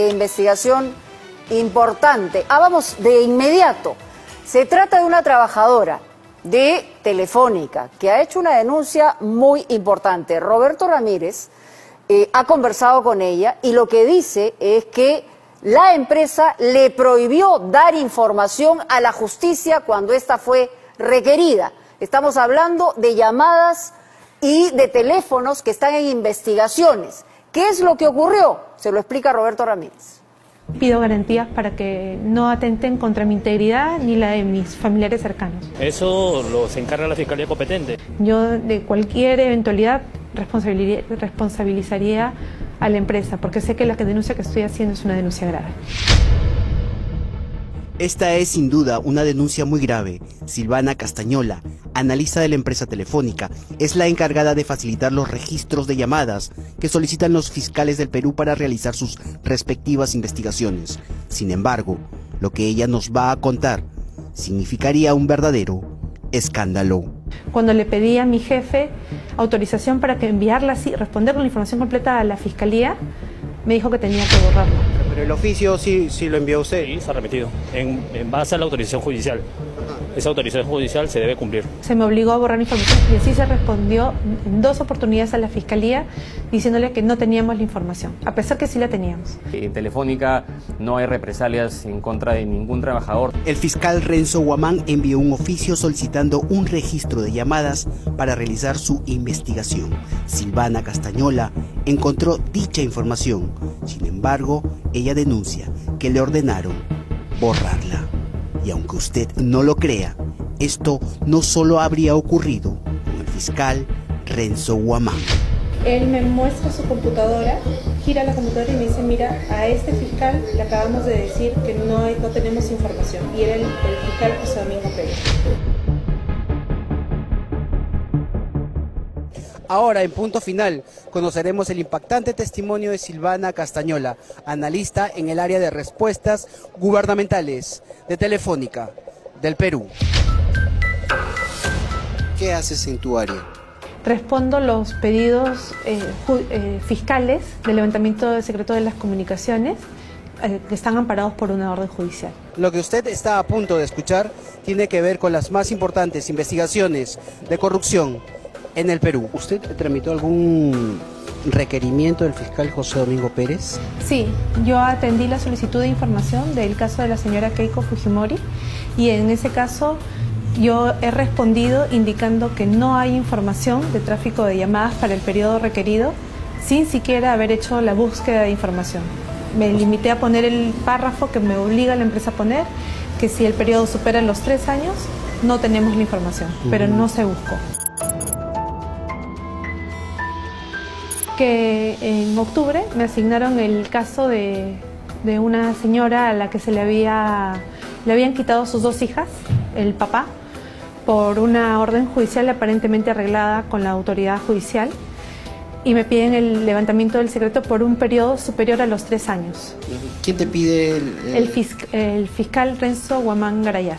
Investigación importante. Vamos de inmediato. Se trata de una trabajadora de Telefónica que ha hecho una denuncia muy importante. Roberto Ramírez ha conversado con ella y lo que dice es que la empresa le prohibió dar información a la justicia cuando esta fue requerida. Estamos hablando de llamadas y de teléfonos que están en investigaciones. ¿Qué es lo que ocurrió? Se lo explica Roberto Ramírez. Pido garantías para que no atenten contra mi integridad ni la de mis familiares cercanos. Eso se encarga la Fiscalía competente. Yo de cualquier eventualidad responsabilizaría a la empresa, porque sé que la denuncia que estoy haciendo es una denuncia grave. Esta es sin duda una denuncia muy grave. Silvana Castañola, analista de la empresa Telefónica, es la encargada de facilitar los registros de llamadas que solicitan los fiscales del Perú para realizar sus respectivas investigaciones. Sin embargo, lo que ella nos va a contar significaría un verdadero escándalo. Cuando le pedí a mi jefe autorización para que enviarla así, responder con la información completa a la fiscalía, me dijo que tenía que borrarlo. Pero el oficio sí lo envió usted. Sí, se ha remitido, en base a la autorización judicial. Esa autorización judicial se debe cumplir. Se me obligó a borrar la información y así se respondió en 2 oportunidades a la fiscalía diciéndole que no teníamos la información, a pesar que sí la teníamos. En Telefónica no hay represalias en contra de ningún trabajador. El fiscal Renzo Guamán envió un oficio solicitando un registro de llamadas para realizar su investigación. Silvana Castañola encontró dicha información. Sin embargo, ella denuncia que le ordenaron borrarla. Y aunque usted no lo crea, esto no solo habría ocurrido con el fiscal Renzo Guamán. Él me muestra su computadora, gira la computadora y me dice, mira, a este fiscal le acabamos de decir que no tenemos información. Y era el fiscal José Domingo Pérez. Ahora, en punto final, conoceremos el impactante testimonio de Silvana Castañola, analista en el área de respuestas gubernamentales de Telefónica del Perú. ¿Qué haces en tu área? Respondo los pedidos fiscales de levantamiento de secreto de las comunicaciones que están amparados por una orden judicial. Lo que usted está a punto de escuchar tiene que ver con las más importantes investigaciones de corrupción en el Perú. ¿Usted tramitó algún requerimiento del fiscal José Domingo Pérez? Sí, yo atendí la solicitud de información del caso de la señora Keiko Fujimori y en ese caso yo he respondido indicando que no hay información de tráfico de llamadas para el periodo requerido sin siquiera haber hecho la búsqueda de información. Me limité a poner el párrafo que me obliga la empresa a poner, que si el periodo supera los 3 años no tenemos la información, pero no se buscó. Que en octubre me asignaron el caso de una señora a la que le habían quitado sus 2 hijas, el papá, por una orden judicial aparentemente arreglada con la autoridad judicial y me piden el levantamiento del secreto por un periodo superior a los 3 años. ¿Quién te pide El fiscal Renzo Guamán Garayar.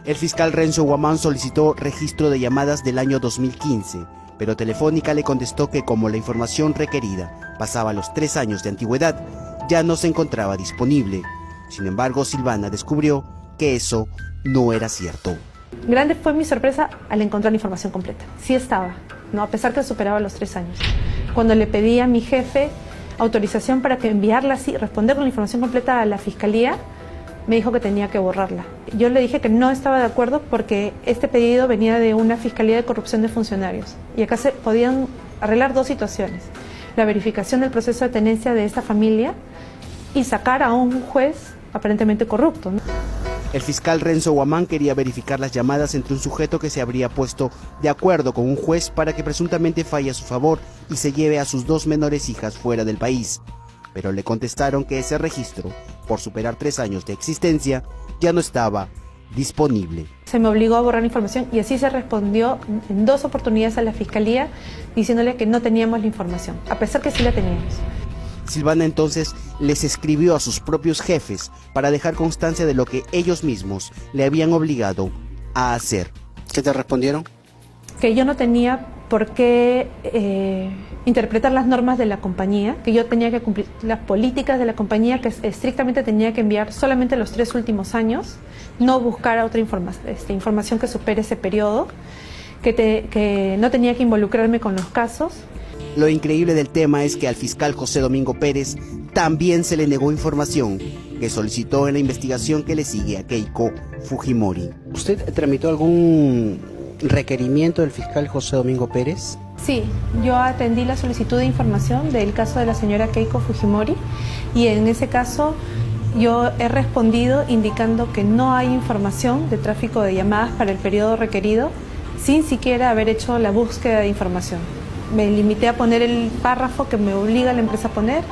El fiscal Renzo Guamán solicitó registro de llamadas del año 2015, pero Telefónica le contestó que como la información requerida pasaba los 3 años de antigüedad, ya no se encontraba disponible. Sin embargo, Silvana descubrió que eso no era cierto. Grande fue mi sorpresa al encontrar la información completa. Sí estaba, ¿no? A pesar que superaba los 3 años. Cuando le pedí a mi jefe autorización para que enviarla así, responder con la información completa a la fiscalía, me dijo que tenía que borrarla. Yo le dije que no estaba de acuerdo porque este pedido venía de una fiscalía de corrupción de funcionarios. Y acá se podían arreglar 2 situaciones. La verificación del proceso de tenencia de esta familia y sacar a un juez aparentemente corrupto, ¿no? El fiscal Renzo Guamán quería verificar las llamadas entre un sujeto que se habría puesto de acuerdo con un juez para que presuntamente falle a su favor y se lleve a sus 2 menores hijas fuera del país. Pero le contestaron que ese registro, por superar 3 años de existencia, ya no estaba disponible. Se me obligó a borrar la información y así se respondió en 2 oportunidades a la fiscalía diciéndole que no teníamos la información, a pesar que sí la teníamos. Silvana entonces les escribió a sus propios jefes para dejar constancia de lo que ellos mismos le habían obligado a hacer. ¿Qué te respondieron? Que yo no tenía por qué interpretar las normas de la compañía, que yo tenía que cumplir las políticas de la compañía, que estrictamente tenía que enviar solamente los 3 últimos años, no buscar otra información que supere ese periodo, que no tenía que involucrarme con los casos. Lo increíble del tema es que al fiscal José Domingo Pérez también se le negó información que solicitó en la investigación que le sigue a Keiko Fujimori. ¿Usted tramitó algún requerimiento del fiscal José Domingo Pérez? Sí, yo atendí la solicitud de información del caso de la señora Keiko Fujimori y en ese caso yo he respondido indicando que no hay información de tráfico de llamadas para el periodo requerido sin siquiera haber hecho la búsqueda de información. Me limité a poner el párrafo que me obliga la empresa a poner,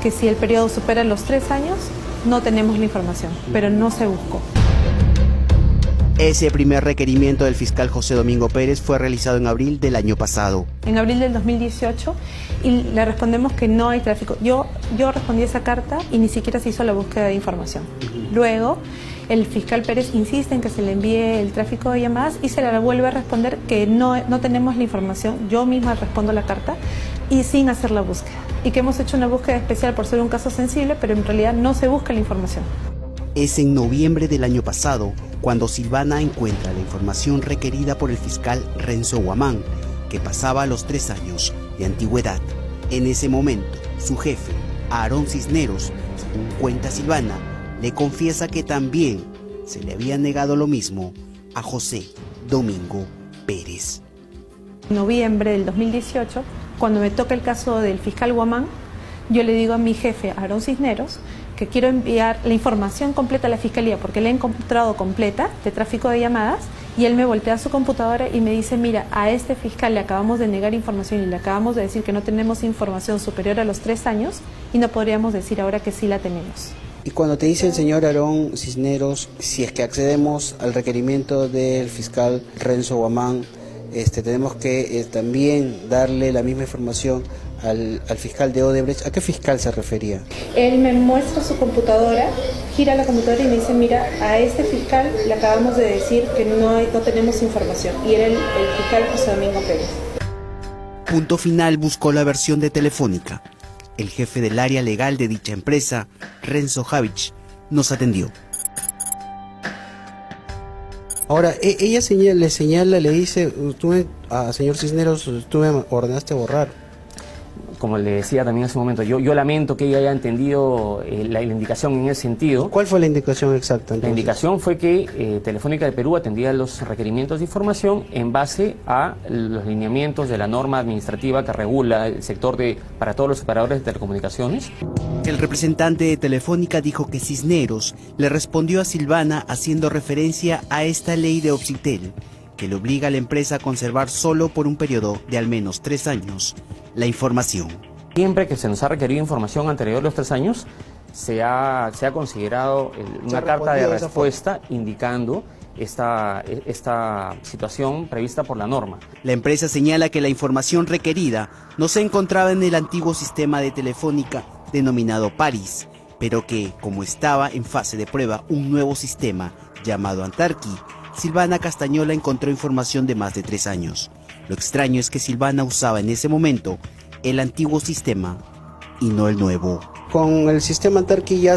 que si el periodo supera los 3 años, no tenemos la información, pero no se buscó. Ese primer requerimiento del fiscal José Domingo Pérez fue realizado en abril del año pasado. En abril del 2018 y le respondemos que no hay tráfico. Yo respondí esa carta y ni siquiera se hizo la búsqueda de información. Luego, el fiscal Pérez insiste en que se le envíe el tráfico de llamadas y se le vuelve a responder que no tenemos la información. Yo misma respondo la carta y sin hacer la búsqueda. Y que hemos hecho una búsqueda especial por ser un caso sensible, pero en realidad no se busca la información. Es en noviembre del año pasado cuando Silvana encuentra la información requerida por el fiscal Renzo Guamán, que pasaba los 3 años de antigüedad. En ese momento, su jefe, Aarón Cisneros, según cuenta Silvana, le confiesa que también se le había negado lo mismo a José Domingo Pérez. En noviembre del 2018, cuando me toca el caso del fiscal Guamán, yo le digo a mi jefe, Aarón Cisneros, que quiero enviar la información completa a la fiscalía porque la he encontrado completa de tráfico de llamadas y él me voltea a su computadora y me dice, mira, a este fiscal le acabamos de negar información y le acabamos de decir que no tenemos información superior a los 3 años y no podríamos decir ahora que sí la tenemos. Y cuando te dice el señor Aarón Cisneros, si es que accedemos al requerimiento del fiscal Renzo Guamán, tenemos que también darle la misma información al fiscal de Odebrecht, ¿a qué fiscal se refería? Él me muestra su computadora, gira la computadora y me dice, mira, a este fiscal le acabamos de decir que no tenemos información. Y era el fiscal José Domingo Pérez. Punto Final buscó la versión de Telefónica. El jefe del área legal de dicha empresa, Renzo Javich, nos atendió. Ahora, ella le dice, señor Cisneros, tú me ordenaste borrar. Como le decía también hace un momento, yo lamento que ella haya entendido la indicación en ese sentido. ¿Cuál fue la indicación exacta entonces? La indicación fue que Telefónica de Perú atendía los requerimientos de información en base a los lineamientos de la norma administrativa que regula el sector para todos los operadores de telecomunicaciones. El representante de Telefónica dijo que Cisneros le respondió a Silvana haciendo referencia a esta ley de Obsitel, que le obliga a la empresa a conservar solo por un periodo de al menos 3 años la información. Siempre que se nos ha requerido información anterior a los 3 años, se ha considerado una carta de respuesta indicando esta situación prevista por la norma. La empresa señala que la información requerida no se encontraba en el antiguo sistema de Telefónica denominado Paris, pero que, como estaba en fase de prueba un nuevo sistema llamado Antarqui, Silvana Castañola encontró información de más de 3 años. Lo extraño es que Silvana usaba en ese momento el antiguo sistema y no el nuevo. Con el sistema Antarqui ya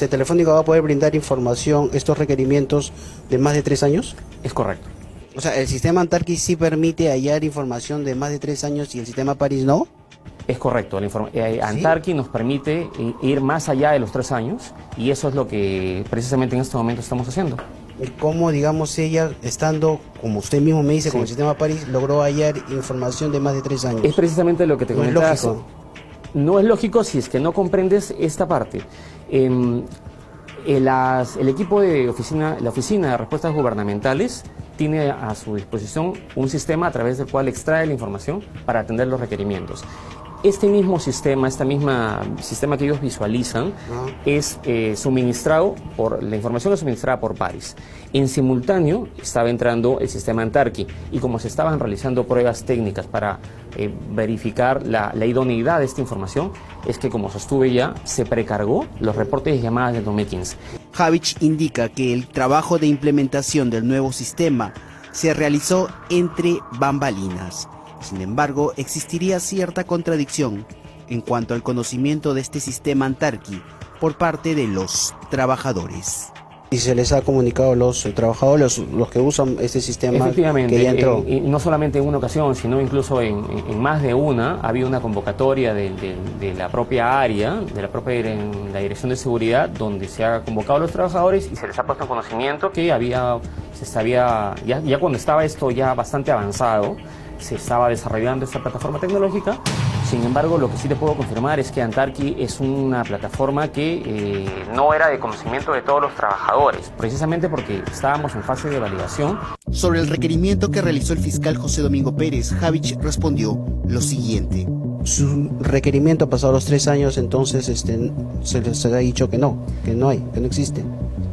Telefónica va a poder brindar información, estos requerimientos de más de 3 años. Es correcto. O sea, el sistema Antarqui sí permite hallar información de más de 3 años y el sistema Paris no. Es correcto, Antarqui nos permite ir más allá de los 3 años y eso es lo que precisamente en este momento estamos haciendo. ¿Cómo, digamos, ella, estando, como usted mismo me dice, sí, con el sistema Paris, logró hallar información de más de 3 años? Es precisamente lo que te comentaba. ¿No es lógico? No es lógico si es que no comprendes esta parte. El equipo de la Oficina de Respuestas Gubernamentales tiene a su disposición un sistema a través del cual extrae la información para atender los requerimientos. Este mismo sistema, sistema que ellos visualizan, es suministrado la información es suministrada por Paris. En simultáneo estaba entrando el sistema Antarqui y como se estaban realizando pruebas técnicas para verificar la idoneidad de esta información, es que, como sostuve ya, se precargó los reportes de llamadas del 2015. Javich indica que el trabajo de implementación del nuevo sistema se realizó entre bambalinas. Sin embargo, existiría cierta contradicción en cuanto al conocimiento de este sistema Antarqui por parte de los trabajadores. Y se les ha comunicado a los trabajadores, los que usan este sistema. Efectivamente, que ya entró. Y no solamente en una ocasión, sino incluso en más de una, había una convocatoria de la propia área, de la Dirección de Seguridad, donde se ha convocado a los trabajadores y se les ha puesto en conocimiento que ya cuando estaba esto ya bastante avanzado, se estaba desarrollando esta plataforma tecnológica. Sin embargo, lo que sí te puedo confirmar es que Antarqui es una plataforma que no era de conocimiento de todos los trabajadores, precisamente porque estábamos en fase de validación. Sobre el requerimiento que realizó el fiscal José Domingo Pérez, Javich respondió lo siguiente. Su requerimiento pasado los 3 años, entonces se les ha dicho que no existe.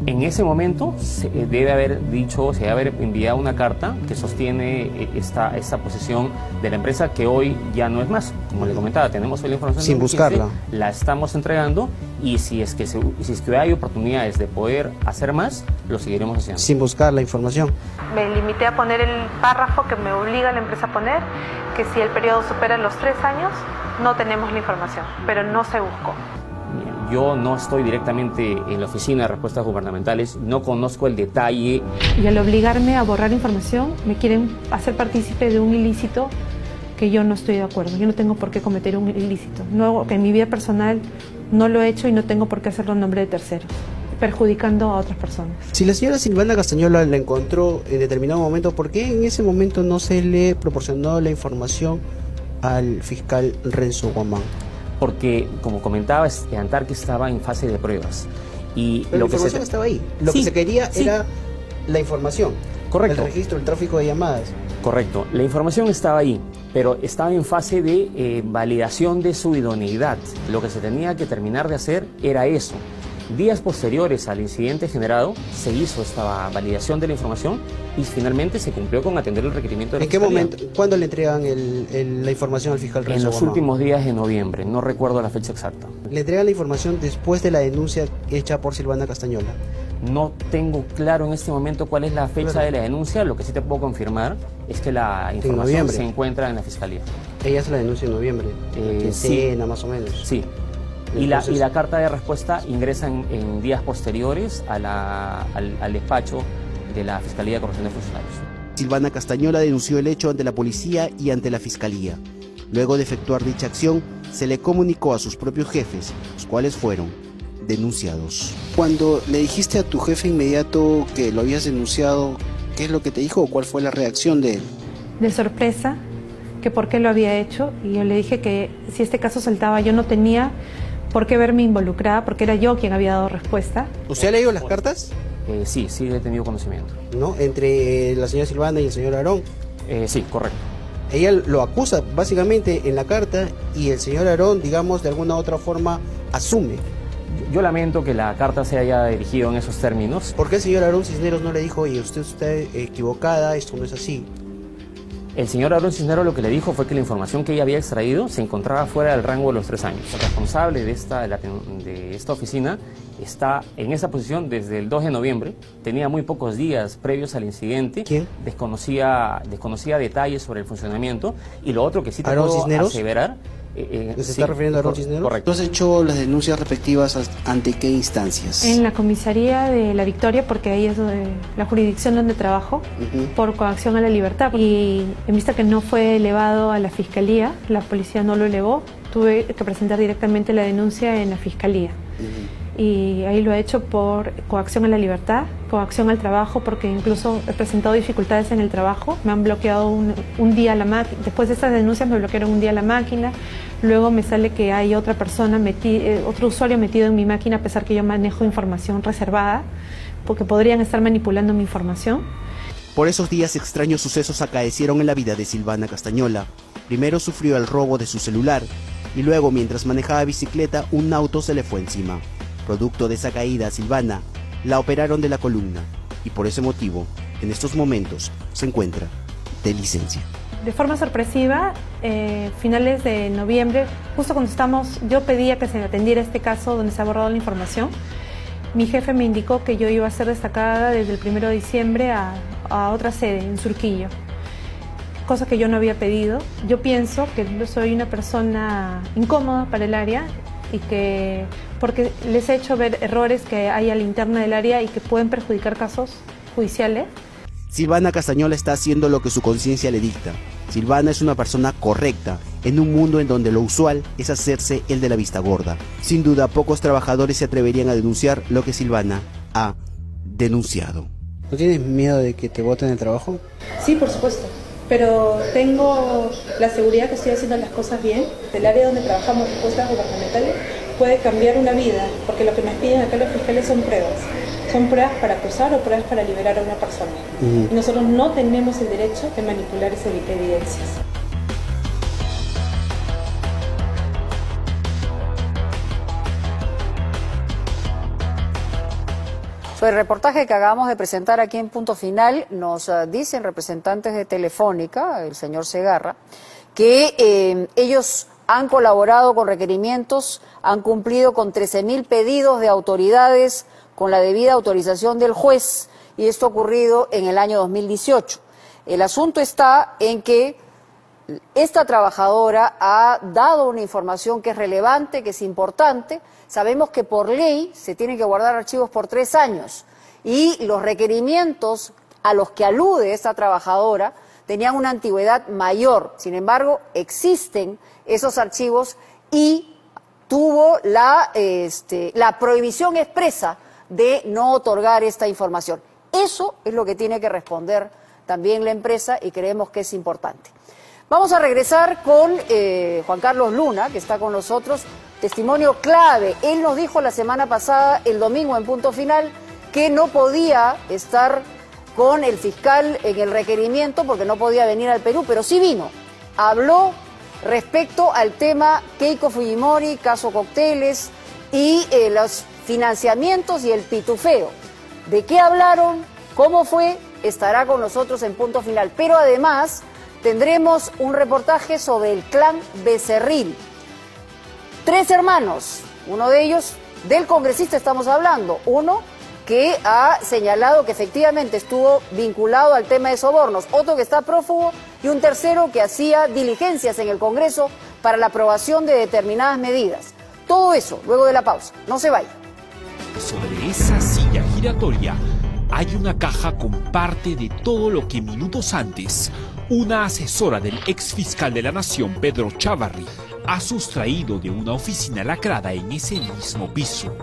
En ese momento se debe haber enviado una carta que sostiene esta posición de la empresa, que hoy ya no es más. Como le comentaba, tenemos hoy la información sin buscarla. La estamos entregando, y si es que hay oportunidades de poder hacer más, lo seguiremos haciendo. Sin buscar la información. Me limité a poner el párrafo que me obliga la empresa a poner, que si el periodo supera los 3 años, no tenemos la información, pero no se buscó. Yo no estoy directamente en la oficina de respuestas gubernamentales, no conozco el detalle. Y al obligarme a borrar información, me quieren hacer partícipe de un ilícito que yo no estoy de acuerdo. Yo no tengo por qué cometer un ilícito. No, que en mi vida personal no lo he hecho y no tengo por qué hacerlo en nombre de terceros, perjudicando a otras personas. Si la señora Silvana Castañola la encontró en determinado momento, ¿por qué en ese momento no se le proporcionó la información al fiscal Renzo Guamán? Porque, como comentaba, Antarqui estaba en fase de pruebas. Y pero la información estaba ahí. Lo que se quería era la información. Correcto. El registro, el tráfico de llamadas. Correcto. La información estaba ahí, pero estaba en fase de validación de su idoneidad. Lo que se tenía que terminar de hacer era eso. Días posteriores al incidente generado, se hizo esta validación de la información y finalmente se cumplió con atender el requerimiento de la Fiscalía. ¿En qué momento? ¿Cuándo le entregan la información al fiscal Renzo En los Guamán? últimos días de noviembre, no recuerdo la fecha exacta. ¿Le entregan la información después de la denuncia hecha por Silvana Castañola? No tengo claro en este momento cuál es la fecha de la denuncia. Lo que sí te puedo confirmar es que la información se encuentra en la Fiscalía. Ella hace la denuncia en noviembre, quincena, más o menos. Sí. Entonces, y la carta de respuesta ingresa en días posteriores al despacho de la Fiscalía de Corrección de Funcionarios. Silvana Castañola denunció el hecho ante la policía y ante la Fiscalía. Luego de efectuar dicha acción, se le comunicó a sus propios jefes, los cuales fueron denunciados. Cuando le dijiste a tu jefe inmediato que lo habías denunciado, ¿qué es lo que te dijo o cuál fue la reacción de él? De sorpresa, que por qué lo había hecho, y yo le dije que si este caso saltaba yo no tenía por qué verme involucrada, porque era yo quien había dado respuesta. ¿Usted ha leído las cartas? Sí he tenido conocimiento. ¿No? Entre la señora Silvana y el señor Aarón. Sí, correcto. Ella lo acusa básicamente en la carta y el señor Aarón, digamos, de alguna u otra forma asume. Yo lamento que la carta se haya dirigido en esos términos. ¿Por qué el señor Aarón Cisneros no le dijo, oye, usted está equivocada, esto no es así? El señor Aarón Cisneros lo que le dijo fue que la información que ella había extraído se encontraba fuera del rango de los 3 años. El responsable de esta oficina está en esa posición desde el 2 de noviembre. Tenía muy pocos días previos al incidente. ¿Quién? Desconocía detalles sobre el funcionamiento. Y lo otro que sí te puedo aseverar... ¿Se está refiriendo a Aarón Cisneros? Correcto. ¿Tú has hecho las denuncias respectivas ante qué instancias? En la comisaría de La Victoria, porque ahí es la jurisdicción donde trabajo, por coacción a la libertad. Y en vista que no fue elevado a la fiscalía, la policía no lo elevó, tuve que presentar directamente la denuncia en la fiscalía. Y ahí lo he hecho por coacción a la libertad, coacción al trabajo, porque incluso he presentado dificultades en el trabajo. Me han bloqueado un día la máquina. Después de estas denuncias me bloquearon un día la máquina. Luego me sale que hay otra persona, otro usuario metido en mi máquina, a pesar que yo manejo información reservada, porque podrían estar manipulando mi información. Por esos días extraños sucesos acaecieron en la vida de Silvana Castañola. Primero sufrió el robo de su celular y luego, mientras manejaba bicicleta, un auto se le fue encima. Producto de esa caída, Silvana la operaron de la columna y por ese motivo, en estos momentos, se encuentra de licencia. De forma sorpresiva, finales de noviembre, justo cuando yo pedía que se atendiera este caso donde se ha borrado la información, mi jefe me indicó que yo iba a ser destacada desde el 1 de diciembre a otra sede, en Surquillo. cosa que yo no había pedido. Yo pienso que yo soy una persona incómoda para el área y que porque les he hecho ver errores que hay a la interna del área y que pueden perjudicar casos judiciales. Silvana Castañola está haciendo lo que su conciencia le dicta. Silvana es una persona correcta en un mundo en donde lo usual es hacerse el de la vista gorda. Sin duda, pocos trabajadores se atreverían a denunciar lo que Silvana ha denunciado. ¿No tienes miedo de que te boten el trabajo? Sí, por supuesto, pero tengo la seguridad que estoy haciendo las cosas bien. El área donde trabajamos, respuestas gubernamentales, puede cambiar una vida, porque lo que nos piden acá los fiscales son pruebas. Son pruebas para acusar o pruebas para liberar a una persona. Y nosotros no tenemos el derecho de manipular esas evidencias. Sobre el reportaje que acabamos de presentar aquí en Punto Final, nos dicen representantes de Telefónica, el señor Segarra, que ellos han colaborado con requerimientos, han cumplido con 13.000 pedidos de autoridades con la debida autorización del juez, y esto ha ocurrido en el año 2018. El asunto está en que esta trabajadora ha dado una información que es relevante, que es importante. Sabemos que por ley se tienen que guardar archivos por 3 años y los requerimientos a los que alude esta trabajadora tenían una antigüedad mayor. Sin embargo, existen esos archivos y tuvo la prohibición expresa de no otorgar esta información. Eso es lo que tiene que responder también la empresa y creemos que es importante. Vamos a regresar con Juan Carlos Luna, que está con nosotros, testimonio clave. Él nos dijo la semana pasada, el domingo en Punto Final, que no podía estar con el fiscal en el requerimiento porque no podía venir al Perú, pero sí vino. Habló respecto al tema Keiko Fujimori, caso Cócteles y los financiamientos y el pitufeo. ¿De qué hablaron? ¿Cómo fue? Estará con nosotros en Punto Final. Pero además tendremos un reportaje sobre el clan Becerril. 3 hermanos, uno de ellos del congresista estamos hablando, uno que ha señalado que efectivamente estuvo vinculado al tema de sobornos, otro que está prófugo y un tercero que hacía diligencias en el Congreso para la aprobación de determinadas medidas. Todo eso luego de la pausa. No se vaya. Sobre esa silla giratoria hay una caja con parte de todo lo que minutos antes una asesora del ex fiscal de la Nación, Pedro Chávarri, ha sustraído de una oficina lacrada en ese mismo piso.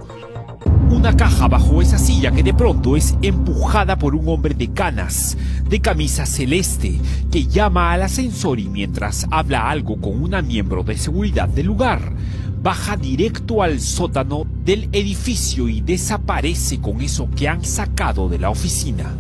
Una caja bajo esa silla que de pronto es empujada por un hombre de canas, de camisa celeste, que llama al ascensor y mientras habla algo con una miembro de seguridad del lugar, baja directo al sótano del edificio y desaparece con eso que han sacado de la oficina.